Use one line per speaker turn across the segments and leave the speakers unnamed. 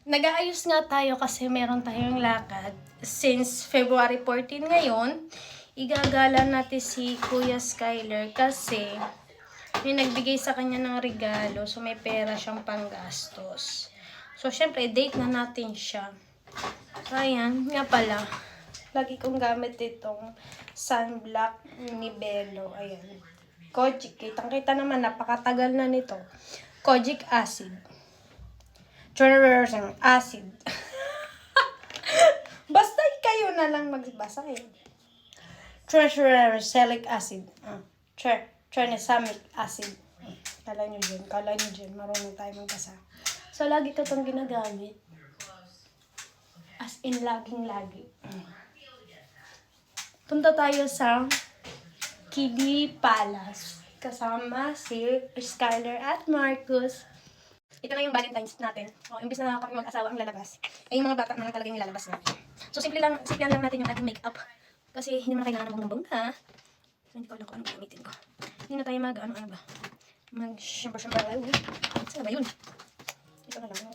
Nag-aayos nga tayo kasi meron tayong lakad. Since February 14 ngayon, igagala natin si Kuya Skyler kasi may nagbigay sa kanya ng regalo. So, may pera siyang panggastos. So, syempre, date na natin siya. So, ayan. Nga pala. Lagi kong gamit itong sunblock ni Bello. Ayan. Kojic. Kitang-kita naman, napakatagal na nito. Kojic acid. Acid. Basta kayo na lang magbasa eh. Treasurerselic acid. Tranexamic acid. Kala nyo dyan. Marunong tayo magbasa. So, lagi ko itong ginagamit. As in, laging-lagi. Punta tayo sa Kiddie Palace. Kasama si Skyler at Marcus. Ito na yung Valentine's natin. Imbis na kami mag-asawa ang lalabas, ay yung mga bata na talaga yung lalabas natin. So, simple lang natin yung ating makeup. Kasi hindi mo na kailangan ng bongga. So, hindi ko alam kung anong gamitin ko. Hindi na tayo mag-shampoo. Saan ba yun? Ito na lang.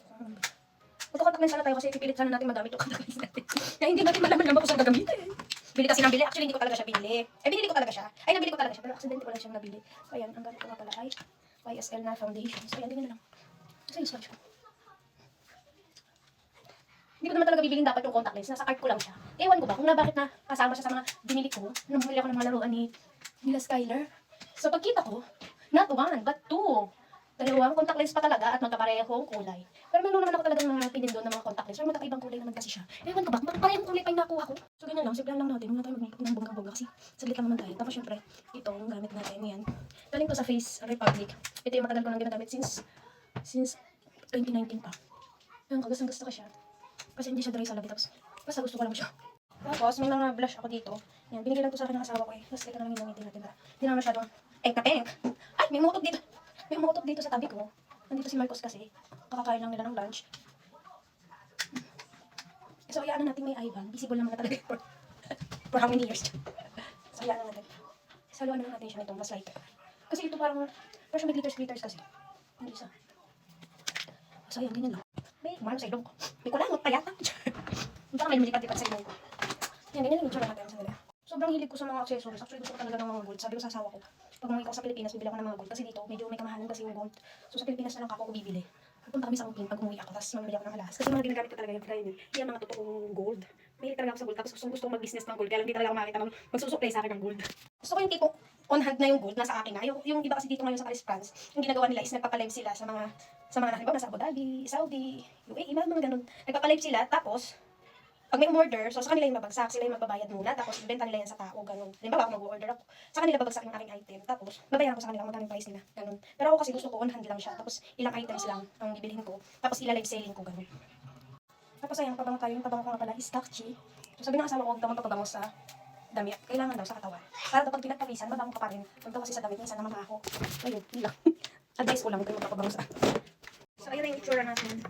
Magkakontak lens sana tayo kasi pipilit sana natin magamit yung contact lens natin. Na hindi natin malaman naman kung saan gagamitin. Bili kasi nang bili. Actually, hindi ko talaga siya binili. Binili ko talaga siya. Nabili ko talaga siya. Pero accident ko lang siyang nabili. So, ayan. Ang gamit ko nga pala ay YSL na foundation. So, ayan. Ganyan na lang. Kasi yung swatch ko. Hindi ko naman talaga bibilin dapat yung contact lens. Nasa cart ko lang siya. Ewan ko ba kung bakit na kasama siya sa mga binili ko. Nung bumili ako ng mga laruan nila Skyler. So pagkita ko, not one, but two. Dalawang contact lens pa talaga at magkaparehong kulay. Pero meron naman ako talagang mga pinin doon ng mga contact lens. Pero magkakaibang kulay naman kasi siya. Ewan ko ba kung parehong kulay pa yung nakuha ko. So ganyan lang, simple lang natin. Muna tayo mag-makeup ng bonggang-bongga kasi saglit lang naman tayo. Tapos syempre, itong gamit natin yan. Galing ko sa Face Republic. Ito yung matagal ko nang ginagamit since 2019 pa. Ayun, gusto ko siya. Kasi hindi siya dry sa labi. Tapos, basta gusto ko lang siya. Tapos, may mga blush ako dito. Yan, binigay lang to sa akin ng asawa ko eh. Tapos, ito na lang yung gamitin natin. Hindi na masyadong pink na pink. Ay, may umutok dito. May umutok dito sa tabi ko. Nandito si Marcos kasi. Kakakain lang nila ng lunch. So, ayaan na natin may eye bag. Visible naman na talaga for how many years. So, ayaan na natin. Saluan na natin siya nitong mas lighter. Kasi ito parang siya may glitters kasi. Hindi isa. So, ayan, ganyan lang. May umarang sa ilong ko. May kulangot pa yata. Parang may lumilipat-lipat sa ilong ko. Yan, ganyan lang yung tsura natin sa nila. Sobrang hilig ko sa mga accessories. Actually, gusto ko talaga ng mga gold. Sabi ko sa asawa ko, pag umuwi ko sa Pilipinas, bibili ako ng mga gold. Kasi dito, medyo may kamahalan kasi yung gold. So, sa Pilipinas na lang ako bibili. Pupunta kami sa Upin pag umuwi ako. Tapos, mamili ako ng alahas. Kasi mga ginagamit ko talaga yung kaya hindi yan mga totoong gold. Mahilig talaga ako sa gold. Tapos, gusto mag-business ng gold. Kaya lang hindi talaga ako makita magsusupply sa akin ng gold. Gusto ko yung tipong on hand na yung gold, nasa akin na. Yung iba kasi dito ngayon sa Paris, France, yung ginagawa nila is nagpapalive sila sa mga halimbawa nasa Abu Dhabi, Saudi, UAE, mga ganun. Nagpapalive sila, tapos, pag may umorder, so sa kanila yung mabagsak, sila yung magbabayad muna, tapos ibenta nila yan sa tao, ganun. Halimbawa, ako mag-order ako, sa kanila babagsak yung aking item, tapos babayaran ko sa kanila kung magkano yung price nila, ganun. Pero ako kasi gusto ko on hand lang siya, tapos ilang items lang ang bibilihin ko, tapos ila-live selling ko, ganun. Tapos ayan, pabango tayo, yung pabango ko nga pala is Takchi. So sabi ng asawa ko, huwag daw magpapabango sa damit, kailangan daw sa katawan. Para daw pag pinagpawisan, mabango ka pa rin. Huwag daw kasi sa damit, minsan naman ako. Ayun, yun lang. Advice ko lang, huwag kayo magpapabango sa. So ayun na yung itsura natin.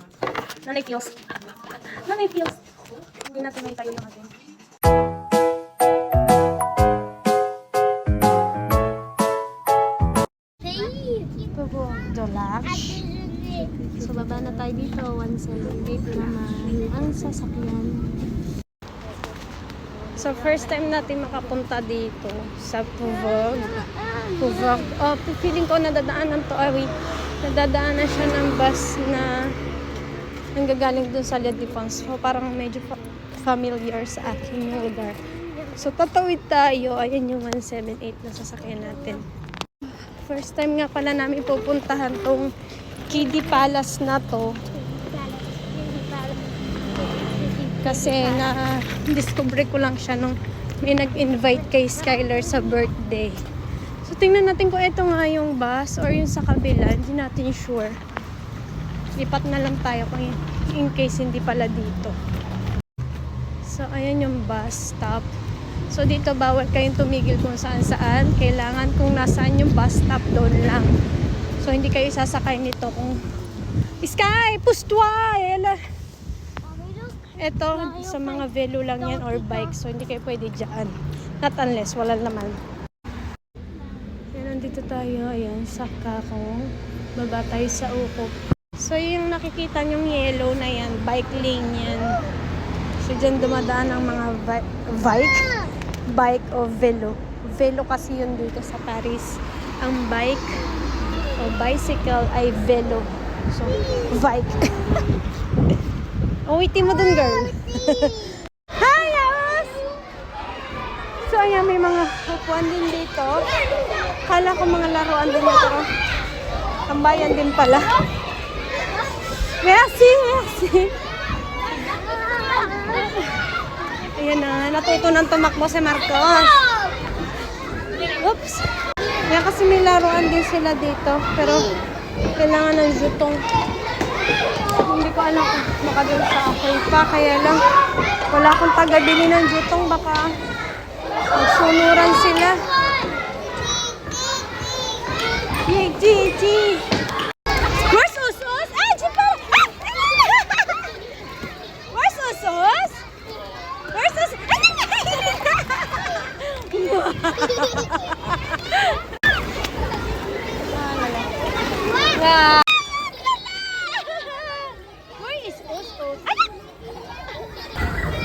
Nanay feels. Hindi natin may tayo yung atin. Dolash. So baba na tayo dito. 178 naman ang sasakyan. So first time natin makapunta dito sa Puvog. Feeling ko nadadaanan to. Nadadaanan siya ng bus na nanggagaling dun sa La Defense. So parang medyo familiar sa akin yung lugar. So tatawid tayo. Ayan yung 178 na sasakyan natin. First time nga pala namin pupuntahan tong Kiddie Palace na to. Kasi na-discover ko lang siya nung may nag-invite kay Skyler sa birthday. So, tingnan natin kung ito nga yung bus or yung sa kabila. Hindi natin sure. Lipat na lang tayo kung in case hindi pala dito. So, ayan yung bus stop. So, dito bawal kayong tumigil kung saan-saan. Kailangan kung nasaan yung bus stop, doon lang. So, hindi kayo sasakay nito kung Sky! Pustwa! Ito, sa mga velo lang yan or bike. So, hindi kayo pwede dyan. Not unless, wala naman. Ayan, nandito tayo. Ayan, sa Kakong. Baba tayo sa Ukop.
So, yung nakikita nyong yellow na yan, bike lane yan. So, dyan dumadaan ang mga bike o velo. Velo kasi yun dito sa Paris. Ang bike o bicycle ay velo. So, bike. Uwitin mo dun, girl. Hi, Alice! So, ayan, may mga upuan din dito. Kala ko mga laruan din dito. Tambayan din pala. Merci, merci. Ayan na, natuto ng tumakbo si Marcos. Oops. Ayan kasi may laruan din sila dito. Pero kailangan ng jutong. Hindi ko alam kung makadun sa akin pa. Kaya lang, wala akong taga-bili ng jutong. Baka magsunuran sila. Gigi! Where's Usos? Ah, Jipar! Where's Usos? Where's Usos? Ah, where is Usos?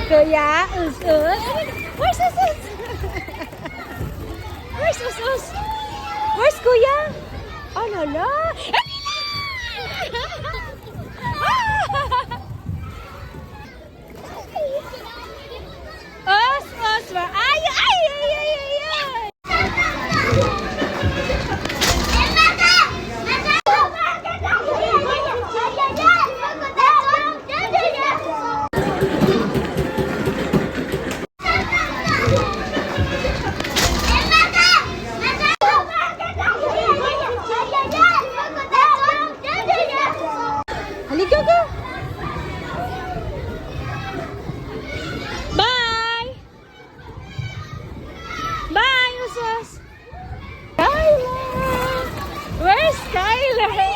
Kuya, Usos? Where's Usos? Where's Usos? Where's Kuya? Oh, lala! Os, os, ay, ay, ay, ay, ay, ay! Halika ka! Bye! Bye, Usos! Skylar! Where's Skylar?